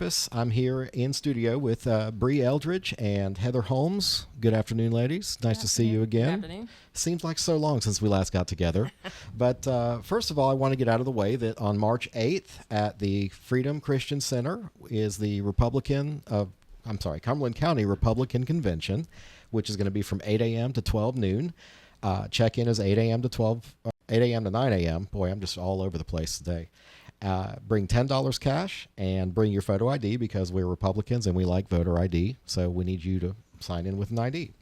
Pappas. I'm here in studio with Bree Eldridge and Heather Holmes. Good afternoon, ladies. Nice to see you again. Good afternoon. Seems like so long since we last got together. But first of all, I want to get out of the way that on March 8th at the Freedom Christian Center is the Cumberland County Republican Convention, which is going to be from 8 a.m. to 12 noon. Check-in is 8 a.m. to 9 a.m. Boy, I'm just all over the place today. Bring $10 cash and bring your photo ID because we're Republicans and we like voter ID. So we need you to sign in with an ID.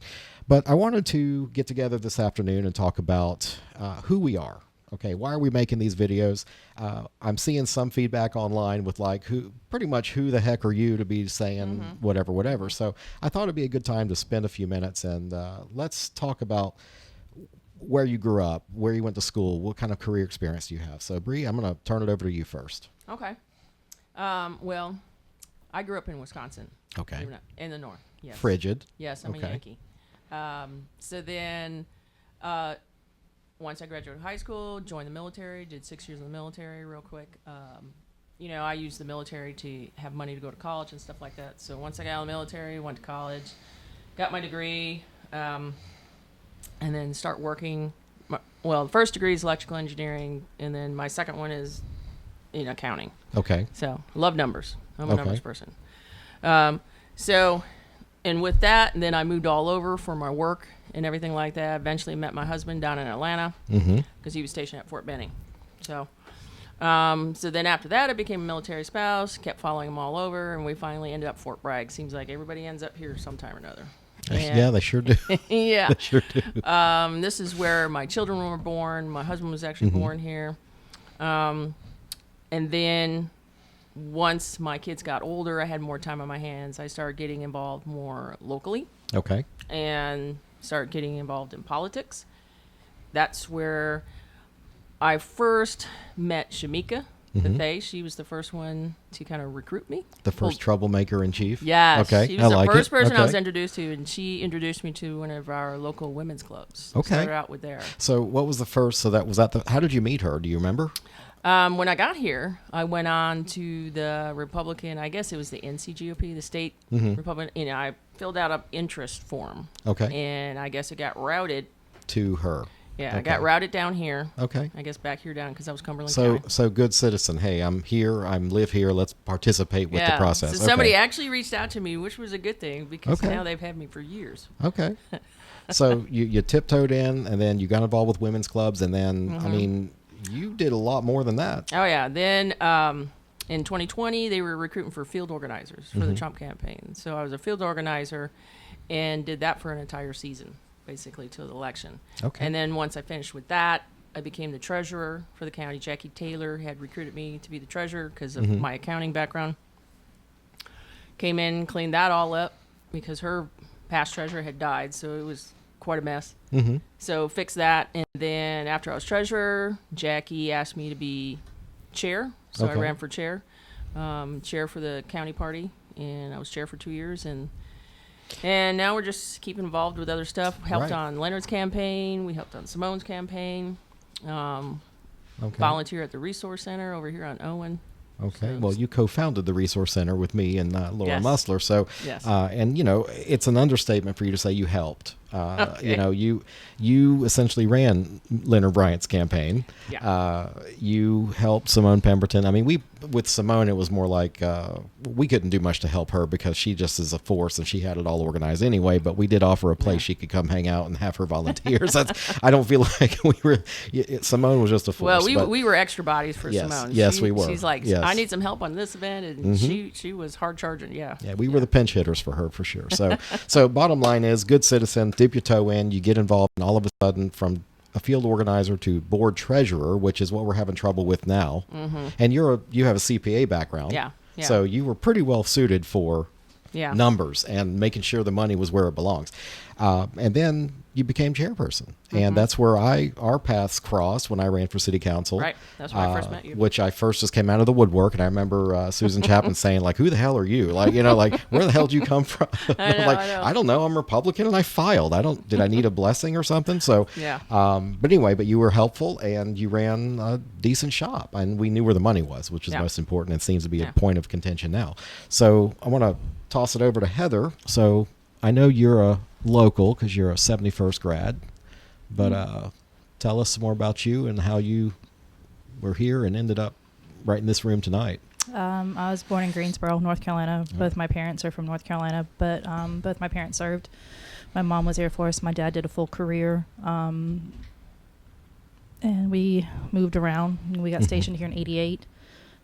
But I wanted to get together this afternoon and talk about who we are. Okay, why are we making these videos? I'm seeing some feedback online with like, who the heck are you to be saying whatever. So I thought it'd be a good time to spend a few minutes and let's talk about where you grew up, where you went to school, what kind of career experience do you have. So Bree, I'm going to turn it over to you first. Okay. Well, I grew up in Wisconsin. Okay. In the north. Yes. Frigid. Yes, I'm a Yankee. So then once I graduated high school, joined the military, did 6 years in the military real quick. I used the military to have money to go to college and stuff like that. So once I got out of the military, went to college, got my degree, and then start working. Well, the first degree is electrical engineering, and then my second one is in accounting. Okay. So, love numbers. I'm a numbers person. And with that, and then I moved all over for my work and everything like that. Eventually met my husband down in Atlanta because he was stationed at Fort Benning. So then after that, I became a military spouse, kept following him all over, and we finally ended up Fort Bragg. Seems like everybody ends up here sometime or another. Yeah, they sure do. Yeah. They sure do. This is where my children were born. My husband was actually born here. And then once my kids got older, I had more time on my hands. I started getting involved more locally. Okay. And started getting involved in politics. That's where I first met Shamika. She was the first one to kind of recruit me. The first troublemaker in chief? Yeah. Okay. She was the first person I was introduced to, and she introduced me to one of our local women's clubs. Okay. Started out with there. So what was the first? How did you meet her? Do you remember? When I got here, I went on to the Republican, I guess it was the NC GOP, the state Republican. I filled out an interest form. Okay. And I guess it got routed to her. Yeah, okay. I got routed down here. Okay. I guess back here down because I was Cumberland County. So good citizen. Hey, I'm here. I live here. Let's participate with the process. So somebody actually reached out to me, which was a good thing because now they've had me for years. Okay. So you tiptoed in, and then you got involved with women's clubs, and then, I mean, you did a lot more than that. Oh, yeah. Then in 2020, they were recruiting for field organizers for the Trump campaign. So I was a field organizer and did that for an entire season, basically, till the election. Okay. And then once I finished with that, I became the treasurer for the county. Jackie Taylor had recruited me to be the treasurer because of my accounting background. Came in, cleaned that all up because her past treasurer had died, so it was quite a mess. So fixed that, and then after I was treasurer, Jackie asked me to be chair. So I ran for chair for the county party, and I was chair for 2 years, and now we're just keeping involved with other stuff. Helped on Leonard's campaign. We helped on Simone's campaign. Volunteer at the Resource Center over here on Owen. Okay. Well, you co-founded the Resource Center with me and Laura Musler. So, and it's an understatement for you to say you helped. You essentially ran Leonard Bryant's campaign. Yeah. You helped Simone Pemberton. I mean, with Simone, it was more like we couldn't do much to help her because she just is a force and she had it all organized anyway. But we did offer a place she could come hang out and have her volunteers. I don't feel like we were. Simone was just a force. Well, we were extra bodies for Simone. Yes, we were. She's like, I need some help on this event, and she was hard charging. Yeah. Yeah, we were the pinch hitters for her for sure. So bottom line is, good citizen. Dip your toe in, you get involved, and all of a sudden from a field organizer to board treasurer, which is what we're having trouble with now. And you have a CPA background. Yeah. So you were pretty well suited for numbers and making sure the money was where it belongs. And then, you became chairperson. And that's where our paths crossed when I ran for city council. Right. That's where I first met you. Which I first just came out of the woodwork. And I remember Susan Chapman saying, like, who the hell are you? Like, like, where the hell did you come from? I know, like, I know. I don't know. I'm Republican and I filed. Did I need a blessing or something? So, Yeah. But anyway, but you were helpful and you ran a decent shop and we knew where the money was, which is most important and seems to be a point of contention now. So I want to toss it over to Heather. So I know you're a local because you're a 71st grad, but tell us some more about you and how you were here and ended up right in this room tonight. I was born in Greensboro, North Carolina. Both my parents are from North Carolina, but both my parents served. My mom was Air Force. My dad did a full career. And we moved around. We got stationed here in 88.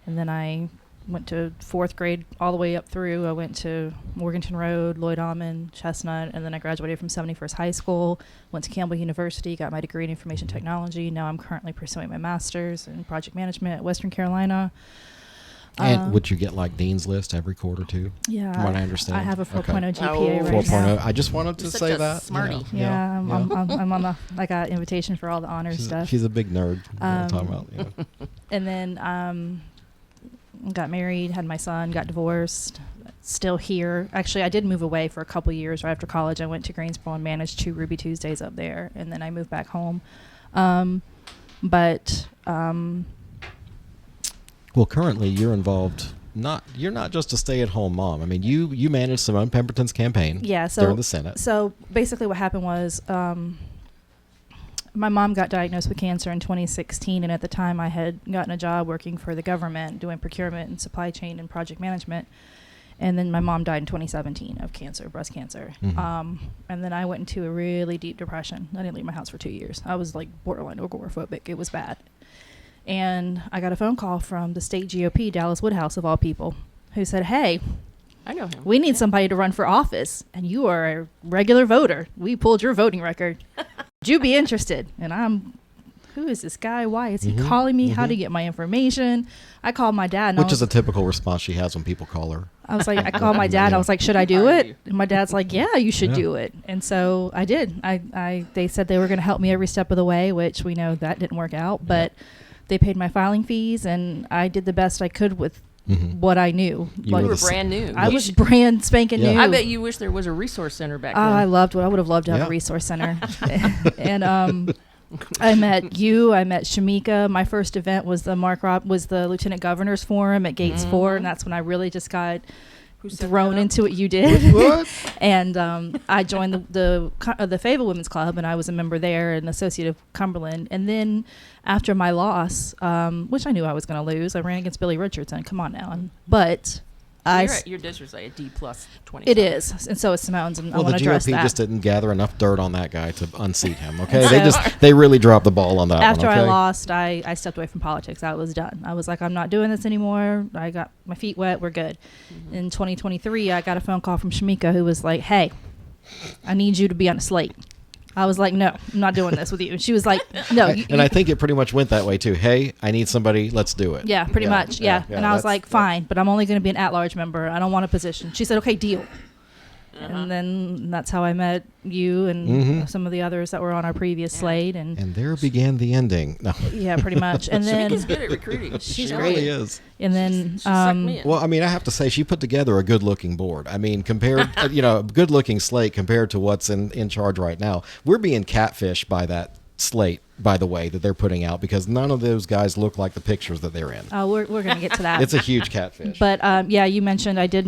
And then I went to 4th grade all the way up through. I went to Morganton Road, Lloyd Almond, Chestnut, and then I graduated from 71st High School, went to Campbell University, got my degree in information technology. Now I'm currently pursuing my master's in project management at Western Carolina. And would you get like Dean's List every quarter too? Yeah. From what I understand. I have a 4.0 GPA Oh. right 4.0. now. I just wanted to You're say such a that. smarty. Yeah, I'm on the, I got invitation for all the honors stuff. She's a big nerd. I'm talking about, And then got married, had my son, got divorced, still here. Actually, I did move away for a couple years right after college. I went to Greensboro and managed 2 Ruby Tuesdays up there, and then I moved back home. Well, currently you're involved. You're not just a stay-at-home mom. I mean, you managed Simone Pemberton's campaign during the Senate. So basically what happened was my mom got diagnosed with cancer in 2016, and at the time I had gotten a job working for the government doing procurement and supply chain and project management. And then my mom died in 2017 of cancer, breast cancer. And then I went into a really deep depression. I didn't leave my house for 2 years. I was like borderline agoraphobic. It was bad. And I got a phone call from the state GOP, Dallas Woodhouse of all people, who said, hey, I know him. we need somebody to run for office, and you are a regular voter. We pulled your voting record. Would you be interested? And who is this guy? Why is he calling me? How to get my information? I called my dad. Which is a typical response she has when people call her. I was like, I called my dad. I was like, should I do it? And my dad's like, yeah, you should do it. And so I did. They said they were going to help me every step of the way, which we know that didn't work out. But they paid my filing fees, and I did the best I could with what I knew. You were brand new. I was brand spanking new. I bet you wish there was a resource center back then. I would have loved to have a resource center. And I met you. I met Shamika. My first event was the Lieutenant Governor's Forum at Gates 4, and that's when I really just got thrown into it. You did. What? And I joined the Fayetteville Women's Club, and I was a member there, an associate of Cumberland. And then after my loss, which I knew I was going to lose, I ran against Billy Richardson. Come on now. But your district's like a D plus 20. It is, and so is Simone's, and I want to address the GOP that. just didn't gather enough dirt on that guy to unseat him. Okay, they really dropped the ball on that After one. Okay? I lost, I stepped away from politics. I was done. I was like, I'm not doing this anymore. I got my feet wet. We're good. In 2023, I got a phone call from Shamika, who was like, hey, I need you to be on a slate. I was like, no, I'm not doing this with you. And she was like, no. I think it pretty much went that way too. Hey, I need somebody. Let's do it. Yeah, pretty much. Yeah. And I was like, fine, but I'm only going to be an at-large member. I don't want a position. She said, okay, deal. And then that's how I met you and some of the others that were on our previous slate. And there began the ending. No. Yeah, pretty much. And then Shamika's good at recruiting. She really is. And then, well, I mean, I have to say, she put together a good-looking board. I mean, compared, a good-looking slate compared to what's in charge right now. We're being catfished by that slate, by the way, that they're putting out, because none of those guys look like the pictures that they're in. Oh, we're going to get to that. It's a huge catfish. But yeah, you mentioned I did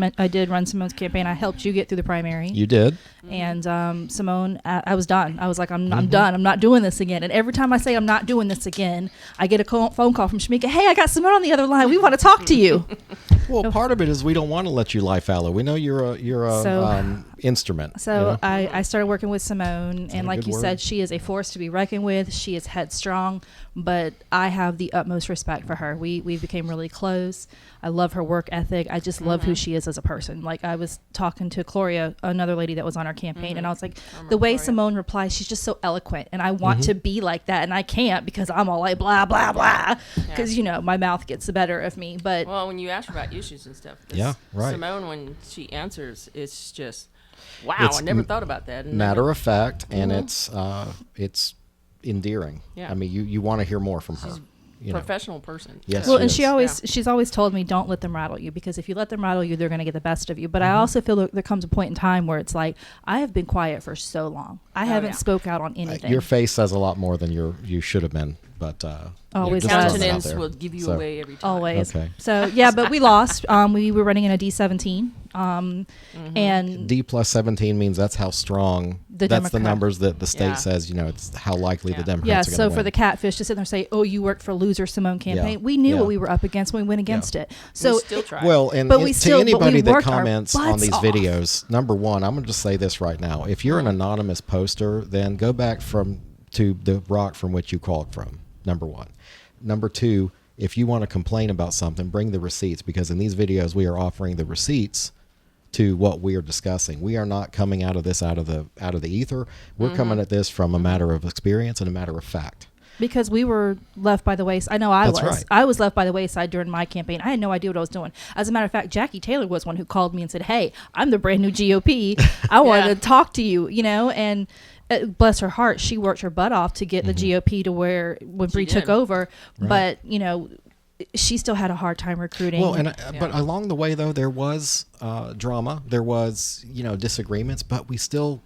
run Simone's campaign. I helped you get through the primary. You did. And Simone, I was done. I was like, I'm done. I'm not doing this again. And every time I say I'm not doing this again, I get a phone call from Shamika. Hey, I got Simone on the other line. We want to talk to you. Well, part of it is we don't want to let you lie fallow. We know you're a instrument. So I started working with Simone, and like you said, she is a force to be reckoned with. She is headstrong, but I have the utmost respect for her. We became really close. I love her work ethic. I just love who she is as a person. Like, I was talking to Gloria, another lady that was on our campaign, and I was like, the way Simone replies, she's just so eloquent, and I want to be like that, and I can't because I'm all like blah blah blah, because my mouth gets the better of me. But well, when you ask her about issues and stuff, right. Simone, when she answers, it's just Wow, It's I never thought about that. matter of fact, and it's endearing. Yeah. I mean, you want to hear more from her. Professional person. Yes, Well, she and is. she's always told me, don't let them rattle you, because if you let them rattle you, they're going to get the best of you. But I also feel like there comes a point in time where it's like, I have been quiet for so long. I haven't spoke out on anything. Your face says a lot more than you should have been, but Always just does. throwing that out Countenance there. will give you So, away every time. Always. Okay. So, yeah, but we lost. We were running in a D17. And D plus 17 means that's how strong. The That's the Democrat- numbers that the state Yeah. says. It's how likely the Democrats yeah, are going to so win. for the catfish to sit there and say, oh, you worked for loser Simone campaign, Yeah. we knew Yeah. what we were up against when we went against it. We So still try. Well, and But we to still- but we anybody that worked our comments on butts these off. videos, number one, I'm going to just say this right now. If you're an anonymous poster, then go back to the rock from which you called from, number one. Number two, if you want to complain about something, bring the receipts, because in these videos we are offering the receipts to what we are discussing. We are not coming out of this out of the ether. We're coming at this from a matter of experience and a matter of fact. because we were left by the wayside. I know I That's was. right. I was left by the wayside during my campaign. I had no idea what I was doing. As a matter of fact, Jackie Taylor was one who called me and said, hey, I'm the brand new GOP. I wanted to talk to you, and bless her heart, she worked her butt off to get the GOP to where when Bree took did. over. Right. But, she still had a hard time recruiting. Well, but along the way though, there was drama. There was disagreements, but we still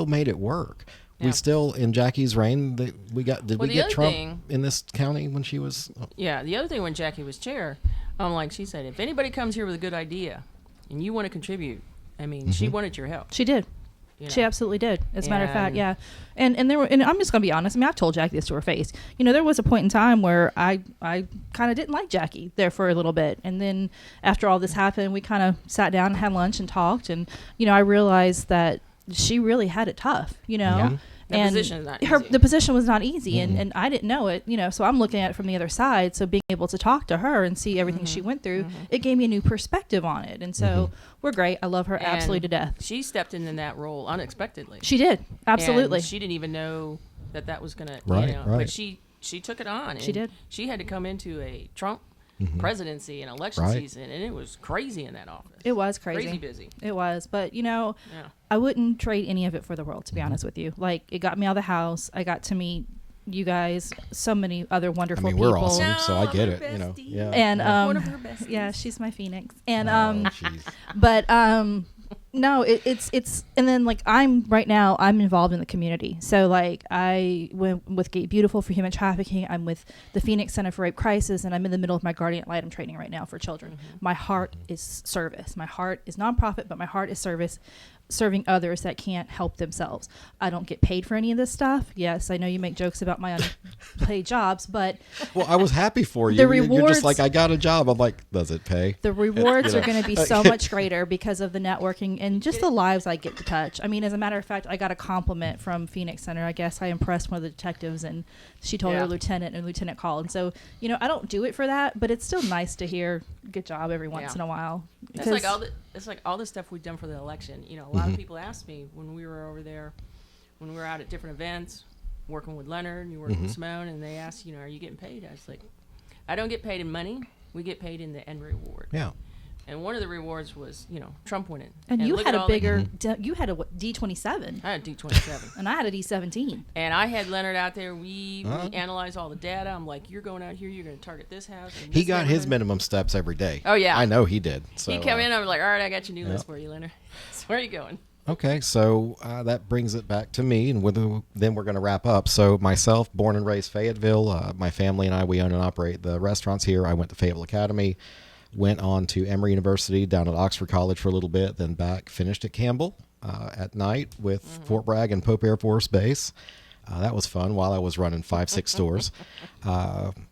made it work. Yeah. We still, in Jackie's reign, we get Trump thing- in this county when she was. Yeah, the other thing when Jackie was chair, like she said, if anybody comes here with a good idea and you want to contribute, I mean, she wanted your help. She did. you know. She absolutely did. As a matter of fact, And- yeah. And there were, and I'm just gonna be honest. I mean, I've told Jackie this to her face. There was a point in time where I kind of didn't like Jackie there for a little bit, and then after all this happened, we kind of sat down and had lunch and talked, and I realized that she really had it tough. Yeah. The And position is not the easy. position was not easy, and I didn't know it, so I'm looking at it from the other side. So being able to talk to her and see everything she went through, it gave me a new perspective on it. And so we're great. I love her absolutely to death. She stepped into that role unexpectedly. She did. Absolutely. And she didn't even know that was going to, Right, right. but she took it on. She and did. She had to come into a Trump presidency and election Right. season, and it was crazy in that office. It was crazy. Crazy busy. It was. But, Yeah. I wouldn't trade any of it for the world, to be honest with you. Like, it got me out of the house. I got to meet you guys, so many other I wonderful mean, people. we're awesome, so I get No, it. her bestie. Yeah. And One of her besties. yeah, she's my phoenix. And Oh, jeez. but no, it's and then like I'm involved in the community. So like I went with Gate Beautiful for human trafficking. I'm with the Phoenix Center for Rape Crisis, and I'm in the middle of my Guardian Litem training right now for children. My heart is service. My heart is nonprofit, but my heart is service, serving others that can't help themselves. I don't get paid for any of this stuff. Yes, I know you make jokes about my unpaid jobs, but Well, I was happy for you. The You're rewards- just like, I got a job. I'm like, does it pay? the rewards are going to be so much greater because of the networking and just the lives I get to touch. I mean, as a matter of fact, I got a compliment from Phoenix Center. I guess I impressed one of the detectives, and she told her lieutenant, and lieutenant called. And so, I don't do it for that, but it's still nice to hear "good job" every once in a while. It's like all the stuff we've done for the election. A lot of people asked me when we were over there, when we were out at different events, working with Leonard, you working with Simone, and they asked, are you getting paid? I was like, I don't get paid in money. We get paid in the end reward. Yeah. And one of the rewards was, Trump winning. And you look had at a all the- bigger, you had a D27, I had D27. and I had a D17. And I had Leonard out there. We analyzed all the data. I'm like, you're going out here. You're going to target this house. And He this got his neighborhood." minimum steps every day. Oh, yeah. I know he did. So He came in. I was like, all right, I got your new Yep. list for you, Leonard. So where are you going? Okay, so that brings it back to me, and then we're going to wrap up. So myself, born and raised Fayetteville, my family and I, we own and operate the restaurants here. I went to Fayetteville Academy, went on to Emory University, down at Oxford College for a little bit, then back, finished at Campbell at night with Fort Bragg and Pope Air Force Base. That was fun while I was running 5-6 stores.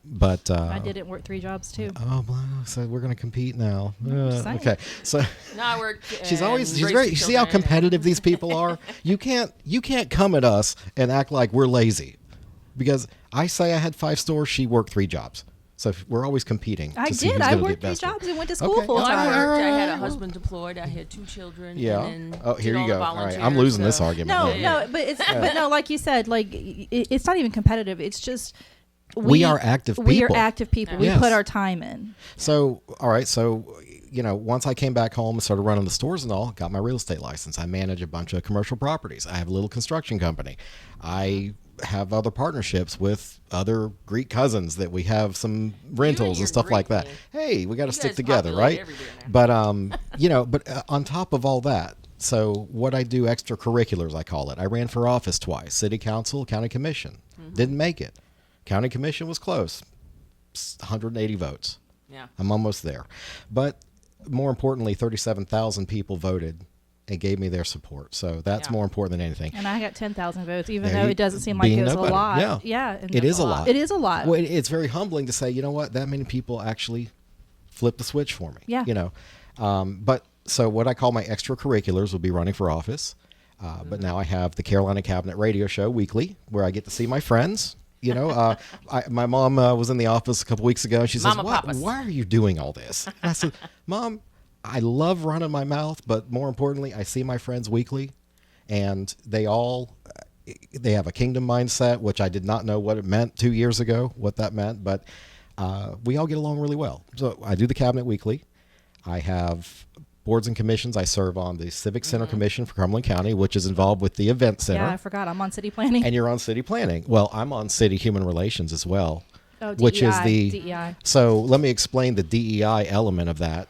But I didn't work 3 jobs too. Oh, well, so we're going to compete now. just saying. Okay, so No, I worked. she's and raised raised very. two You see how children. competitive these people are. You can't come at us and act like we're lazy, because I say I had 5 stores. She worked 3 jobs. So we're always competing. I to see did. who's I gonna worked get 3 best. jobs and went to school Okay. full Well, I time. worked. I had a husband deployed. I had 2 children. Yeah. And then Oh, here did you all go. the All right, I'm volunteers, losing this so- argument. No, Yeah. but no, like you said, like it's not even competitive. It's just We are active We are people. active people. Yeah. We Yes. put our time in. So, all right. So, once I came back home and started running the stores and all, got my real estate license. I manage a bunch of commercial properties. I have a little construction company. I have other partnerships with other Greek cousins that we have some rentals and stuff like that. Hey, we got to stick together, right? But on top of all that, so what I do, extracurriculars, I call it. I ran for office twice, city council, county commission. Didn't make it. County commission was close, 180 votes. Yeah. I'm almost there. But more importantly, 37,000 people voted and gave me their support. So that's more important than anything. And I got 10,000 votes, even though it doesn't seem like it was a lot. Yeah. It is a lot. It is a lot. Well, it's very humbling to say, you know what, that many people actually flipped the switch for me. Yeah. But so what I call my extracurriculars will be running for office. But now I have the Carolina Cabinet radio show weekly where I get to see my friends. My mom was in the office a couple weeks ago. And she says, why are you doing all this? And I said, Mom, I love running my mouth, but more importantly, I see my friends weekly, and they have a kingdom mindset, which I did not know what it meant 2 years ago, what that meant, but we all get along really well. So I do the cabinet weekly. I have boards and commissions. I serve on the Civic Center Commission for Cumberland County, which is involved with the event center. Yeah, I forgot. I'm on city planning. And you're on city planning. Well, I'm on city human relations as well. Oh, DEI, which is the DEI. So let me explain the DEI element of that.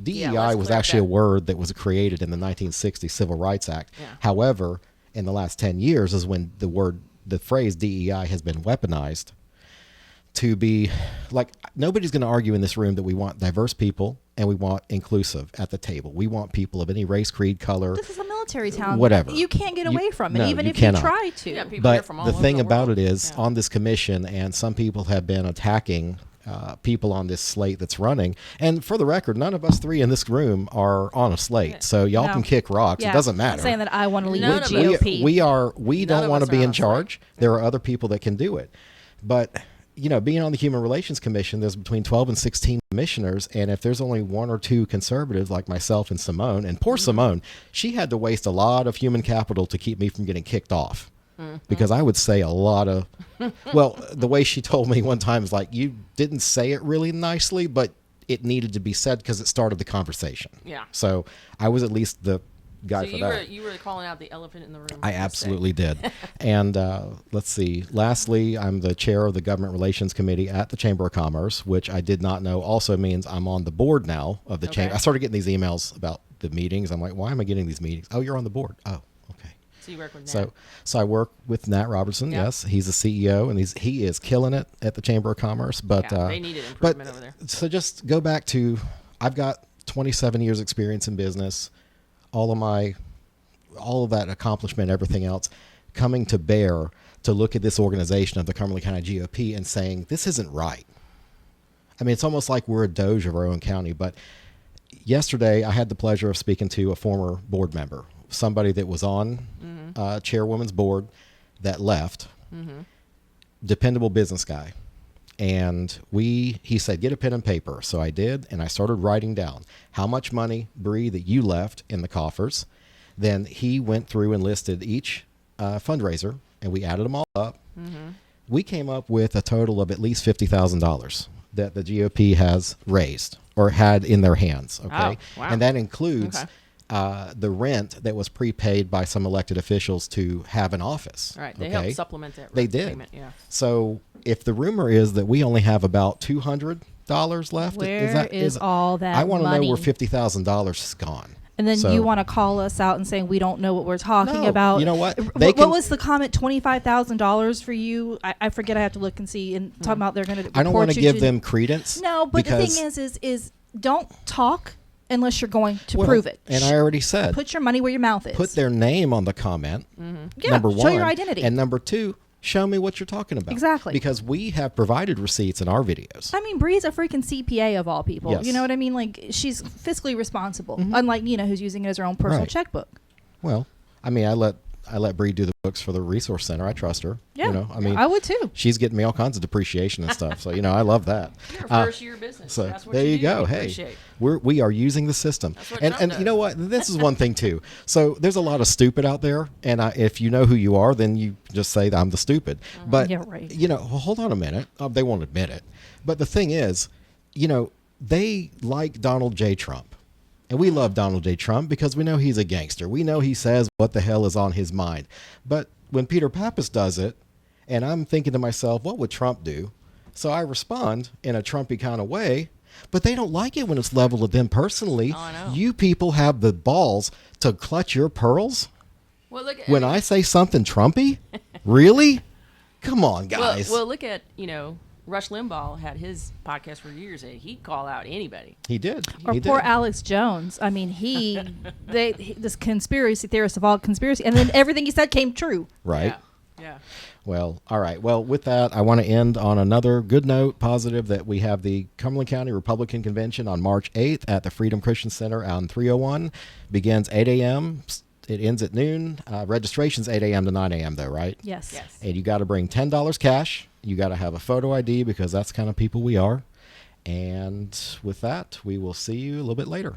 DEI was actually a word that was created in the 1960 Civil Rights Act. Yeah. However, in the last 10 years is when the phrase DEI has been weaponized to be like, nobody's going to argue in this room that we want diverse people and we want inclusive at the table. We want people of any race, creed, color. This is a military town. Whatever. You can't get away from it, even if cannot. you try to. Yeah, people but here from all the over thing the about world. it is on this commission, and some people have been attacking people on this slate that's running. And for the record, none of us three in this room are on a slate. So y'all can kick rocks. Yeah. It doesn't matter. I'm saying that I want to leave None the of us. GOP. We None don't of want us to be are in on a charge. slate. There are other people that can do it. But being on the Human Relations Commission, there's between 12 and 16 commissioners, and if there's only one or two conservatives like myself and Simone, and poor Simone, she had to waste a lot of human capital to keep me from getting kicked off. Because I would say a lot of, well, the way she told me one time is like, you didn't say it really nicely, but it needed to be said because it started the conversation. Yeah. So I was at least the guy for that. You were calling out the elephant in the room. I absolutely did. And let's see. Lastly, I'm the chair of the Government Relations Committee at the Chamber of Commerce, which I did not know also means I'm on the board now of the chamber. I started getting these emails about the meetings. I'm like, why am I getting these meetings? Oh, you're on the board. Oh, okay. So you work with Nat. So I work with Nat Robertson. Yep. Yes, he's the CEO, and he is killing it at the Chamber of Commerce. But they needed improvement over there. So just go back to, I've got 27 years experience in business. All of that accomplishment, everything else, coming to bear to look at this organization of the Cumberland County GOP and saying, this isn't right. I mean, it's almost like we're a doge of our own county. But yesterday, I had the pleasure of speaking to a former board member, somebody that was on chairwoman's board that left, dependable business guy. And he said, get a pen and paper. So I did, and I started writing down how much money, Bree, that you left in the coffers. Then he went through and listed each fundraiser, and we added them all up. We came up with a total of at least $50,000 that the GOP has raised or had in their hands. Okay, Oh, wow. And that includes the rent that was prepaid by some elected officials to have an office. Right. They helped supplement that. They did. payment. Yeah. So if the rumor is that we only have about $200 left, Where is all that I want to know money? where $50,000 is gone. And then So- you want to call us out and saying we don't know what we're talking No, about. you know what? What was the comment? $25,000 for you? I forget. I have to look and see. And talking about they're going to. I don't want to give them credence. No, but the thing is don't talk unless you're going to prove it. And I already said, Put your money where your mouth is. put their name on the comment. Yeah, Number show one, your identity. and number two, show me what you're talking about. Exactly. Because we have provided receipts in our videos. I mean, Bree's a freaking CPA of all people. Yes. You know what I mean? Like, she's fiscally responsible, unlike who's using it as her own personal Right. checkbook. Well, I mean, I let Bree do the books for the resource center. I trust her. Yeah, I mean, I would too. she's getting me all kinds of depreciation and stuff. So I love that. You're a first year business. So That's what there you do. go. We Hey, appreciate. we are using the system, That's what and Trump you does. know what? This is one thing too. So there's a lot of stupid out there, and if you know who you are, then you just say that I'm the stupid. But Yeah, right. hold on a minute. They won't admit it, but the thing is, they like Donald J. Trump. And we love Donald J. Trump because we know he's a gangster. We know he says what the hell is on his mind. But when Peter Pappas does it, and I'm thinking to myself, what would Trump do? So I respond in a Trumpy kind of way, but they don't like it when it's leveled at them personally. Oh, I know. You people have the balls to clutch your pearls? Well, look When I say something Trumpy? Really? Come on, guys. Well, look at, Rush Limbaugh had his podcast for years, and he'd call out anybody. He did. Or He poor did. Alex Jones. I mean, this conspiracy theorist of all conspiracy, and then everything he said came true. Right. Yeah. Well, all right. Well, with that, I want to end on another good note, positive, that we have the Cumberland County Republican Convention on March 8th at the Freedom Christian Center on 301. Begins 8 a.m. It ends at noon. Registration's 8 a.m. to 9 a.m. though, right? Yes. And you got to bring $10 cash. You got to have a photo ID because that's the kind of people we are. And with that, we will see you a little bit later.